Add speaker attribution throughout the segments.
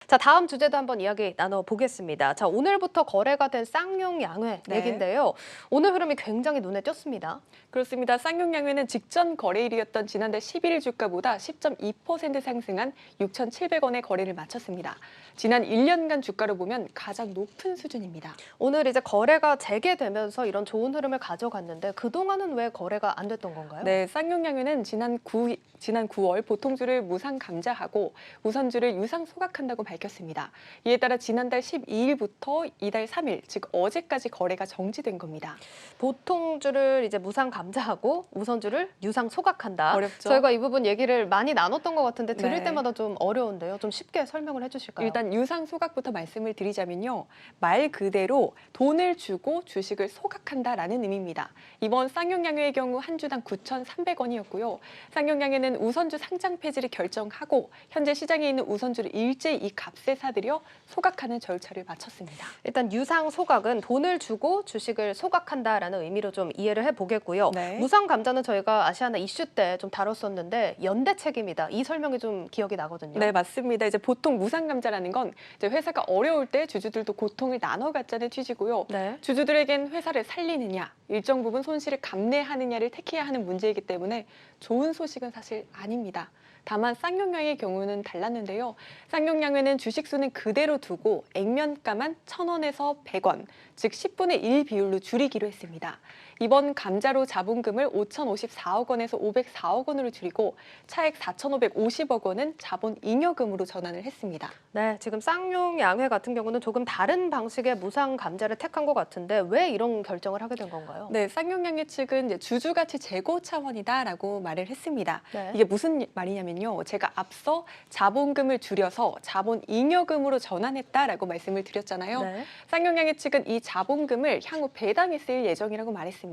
Speaker 1: 자, 다음 주제도 한번 이야기 나눠보겠습니다. 자, 오늘부터 거래가 된 쌍용 양회
Speaker 2: 네.
Speaker 1: 얘긴데요. 오늘 흐름이 굉장히 눈에 띄었습니다.
Speaker 2: 그렇습니다. 쌍용 양회는 직전 거래일이었던 지난달 11일 주가보다 10.2% 상승한 6,700원의 거래를 마쳤습니다. 지난 1년간 주가로 보면 가장 높은 수준입니다.
Speaker 1: 오늘 이제 거래가 재개되면서 이런 좋은 흐름을 가져갔는데 그동안은 왜 거래가 안 됐던 건가요?
Speaker 2: 네, 쌍용 양회는 지난 9월 보통주를 무상 감자하고 우선주를 유상 소각한다고 밝혔습니다. 이에 따라 지난달 12일부터 이달 3일, 즉 어제까지 거래가 정지된 겁니다.
Speaker 1: 보통주를 이제 무상 감자하고 우선주를 유상 소각한다.
Speaker 2: 어렵죠?
Speaker 1: 저희가 이 부분 얘기를 많이 나눴던 것 같은데 들을
Speaker 2: 네.
Speaker 1: 때마다 좀 어려운데요. 좀 쉽게 설명을 해주실까요?
Speaker 2: 일단 유상 소각부터 말씀을 드리자면요. 말 그대로 돈을 주고 주식을 소각한다라는 의미입니다. 이번 쌍용양회의 경우 한 주당 9,300원이었고요. 쌍용양회는 우선주 상장 폐지를 결정하고 현재 시장에 있는 우선주를 일제히 이 값에 사들여 소각하는 절차를 마쳤습니다.
Speaker 1: 일단 유상 소각은 돈을 주고 주식을 소각한다라는 의미로 좀 이해를 해보겠고요.
Speaker 2: 네.
Speaker 1: 무상 감자는 저희가 아시아나 이슈 때 좀 다뤘었는데 연대책입니다. 이 설명이 좀 기억이 나거든요.
Speaker 2: 네, 맞습니다. 이제 보통 무상감자라는 건 이제 회사가 어려울 때 주주들도 고통을 나눠 갖자는 취지고요.
Speaker 1: 네.
Speaker 2: 주주들에겐 회사를 살리느냐, 일정 부분 손실을 감내하느냐를 택해야 하는 문제이기 때문에 좋은 소식은 사실 아닙니다. 다만 쌍용양의 경우는 달랐는데요. 쌍용양회는 주식수는 그대로 두고 액면가만 1,000원에서 100원, 즉 10분의 1 비율로 줄이기로 했습니다. 이번 감자로 자본금을 5,054억 원에서 504억 원으로 줄이고 차액 4,550억 원은 자본 잉여금으로 전환을 했습니다.
Speaker 1: 네, 지금 쌍용 양회 같은 경우는 조금 다른 방식의 무상 감자를 택한 것 같은데 왜 이런 결정을 하게 된 건가요?
Speaker 2: 네, 쌍용양회 측은 이제 주주가치 제고 차원이다라고 말을 했습니다.
Speaker 1: 네.
Speaker 2: 이게 무슨 말이냐면요. 제가 앞서 자본금을 줄여서 자본 잉여금으로 전환했다라고 말씀을 드렸잖아요.
Speaker 1: 네.
Speaker 2: 쌍용양회 측은 이 자본금을 향후 배당에 쓰일 예정이라고 말했습니다.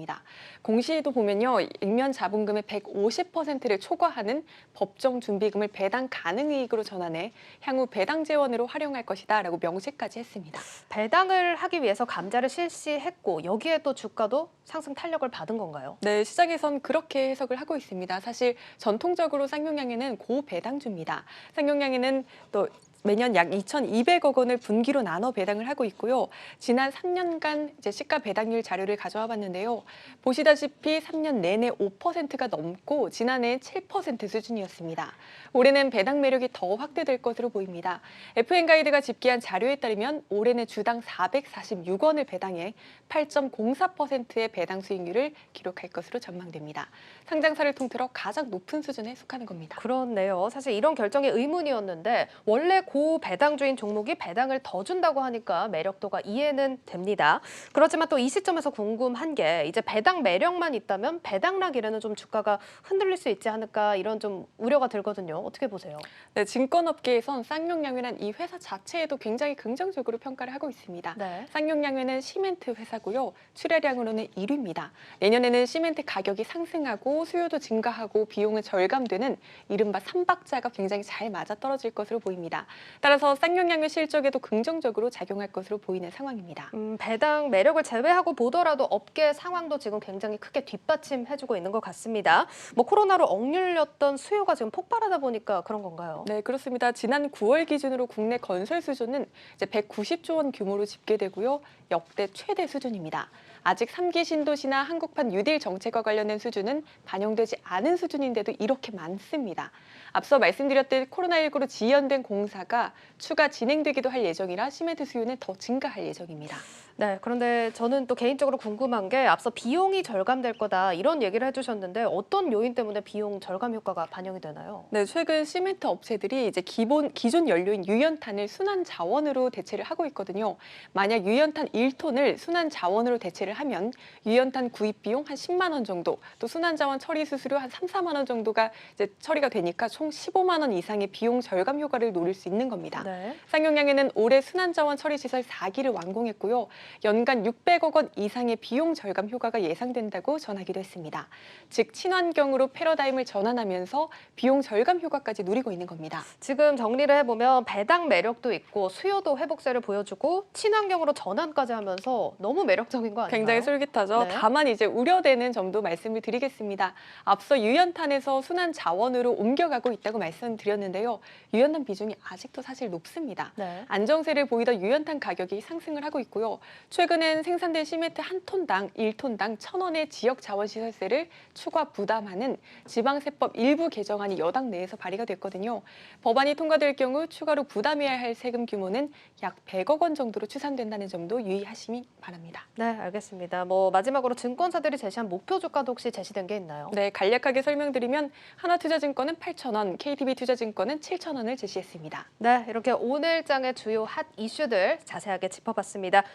Speaker 2: 공시에도 보면요. 액면 자본금의 150%를 초과하는 법정 준비금을 배당 가능 이익으로 전환해 향후 배당 재원으로 활용할 것이다라고 명시까지 했습니다.
Speaker 1: 배당을 하기 위해서 감자를 실시했고 여기에 또 주가도 상승 탄력을 받은 건가요?
Speaker 2: 네, 시장에선 그렇게 해석을 하고 있습니다. 사실 전통적으로 쌍용양회는 고배당주입니다. 쌍용양회는 또 매년 약 2,200억 원을 분기로 나눠 배당을 하고 있고요. 지난 3년간 이제 시가 배당률 자료를 가져와 봤는데요. 보시다시피 3년 내내 5%가 넘고 지난해 7% 수준이었습니다. 올해는 배당 매력이 더 확대될 것으로 보입니다. FN가이드가 집계한 자료에 따르면 올해는 주당 446원을 배당해 8.04%의 배당 수익률을 기록할 것으로 전망됩니다. 상장사를 통틀어 가장 높은 수준에 속하는 겁니다.
Speaker 1: 그렇네요. 사실 이런 결정이 의문이었는데 원래 고배당주인 종목이 배당을 더 준다고 하니까 매력도가 이해는 됩니다. 그렇지만 또 이 시점에서 궁금한 게 이제 배당 매력만 있다면 배당락 이래는 좀 주가가 흔들릴 수 있지 않을까 이런 좀 우려가 들거든요. 어떻게 보세요?
Speaker 2: 네, 증권업계에선 쌍용양회란 이 회사 자체에도 굉장히 긍정적으로 평가를 하고 있습니다.
Speaker 1: 네.
Speaker 2: 쌍용양회는 시멘트 회사고요. 출하량으로는 1위입니다. 내년에는 시멘트 가격이 상승하고 수요도 증가하고 비용은 절감되는 이른바 삼박자가 굉장히 잘 맞아떨어질 것으로 보입니다. 따라서 쌍용양회 실적에도 긍정적으로 작용할 것으로 보이는 상황입니다.
Speaker 1: 배당 매력을 제외하고 보더라도 업계 상황도 지금 굉장히 크게 뒷받침해주고 있는 것 같습니다. 뭐 코로나로 억눌렸던 수요가 지금 폭발하다 보니까 그런 건가요?
Speaker 2: 네, 그렇습니다. 지난 9월 기준으로 국내 건설 수주는 이제 190조 원 규모로 집계되고요. 역대 최대 수준입니다. 아직 3기 신도시나 한국판 뉴딜 정책과 관련된 수주는 반영되지 않은 수준인데도 이렇게 많습니다. 앞서 말씀드렸듯 코로나19로 지연된 공사가 추가 진행되기도 할 예정이라 시멘트 수요는 더 증가할 예정입니다.
Speaker 1: 네, 그런데 저는 또 개인적으로 궁금한 게 앞서 비용이 절감될 거다 이런 얘기를 해주셨는데 어떤 요인 때문에 비용 절감 효과가 반영이 되나요?
Speaker 2: 네, 최근 시멘트 업체들이 이제 기존 연료인 유연탄을 순환 자원으로 대체를 하고 있거든요. 만약 유연탄 1톤을 순환 자원으로 대체를 하면 유연탄 구입 비용 한 10만 원 정도, 또 순환 자원 처리 수수료 한 3, 4만 원 정도가 이제 처리가 되니까 총 15만 원 이상의 비용 절감 효과를 노릴 수 있는 겁니다.
Speaker 1: 네.
Speaker 2: 쌍용양회는 올해 순환 자원 처리 시설 4기를 완공했고요. 연간 600억 원 이상의 비용 절감 효과가 예상된다고 전하기도 했습니다. 즉 친환경으로 패러다임을 전환하면서 비용 절감 효과까지 누리고 있는 겁니다.
Speaker 1: 지금 정리를 해보면 배당 매력도 있고 수요도 회복세를 보여주고 친환경으로 전환까지 하면서 너무 매력적인 거 아닌가요?
Speaker 2: 굉장히 솔깃하죠.
Speaker 1: 네.
Speaker 2: 다만 이제 우려되는 점도 말씀을 드리겠습니다. 앞서 유연탄에서 순환 자원으로 옮겨가고 있다고 말씀드렸는데요. 유연탄 비중이 아직도 사실 높습니다.
Speaker 1: 네.
Speaker 2: 안정세를 보이던 유연탄 가격이 상승을 하고 있고요. 최근엔 생산된 시멘트 한 톤당 1톤당 1,000원의 지역 자원시설세를 추가 부담하는 지방세법 일부 개정안이 여당 내에서 발의가 됐거든요. 법안이 통과될 경우 추가로 부담해야 할 세금 규모는 약 100억 원 정도로 추산된다는 점도 유의하시기 바랍니다.
Speaker 1: 네, 알겠습니다. 마지막으로 증권사들이 제시한 목표 주가도 혹시 제시된 게 있나요?
Speaker 2: 네, 간략하게 설명드리면 하나투자증권은 8,000원, KTB투자증권은 7,000원을 제시했습니다.
Speaker 1: 네, 이렇게 오늘장의 주요 핫 이슈들 자세하게 짚어봤습니다.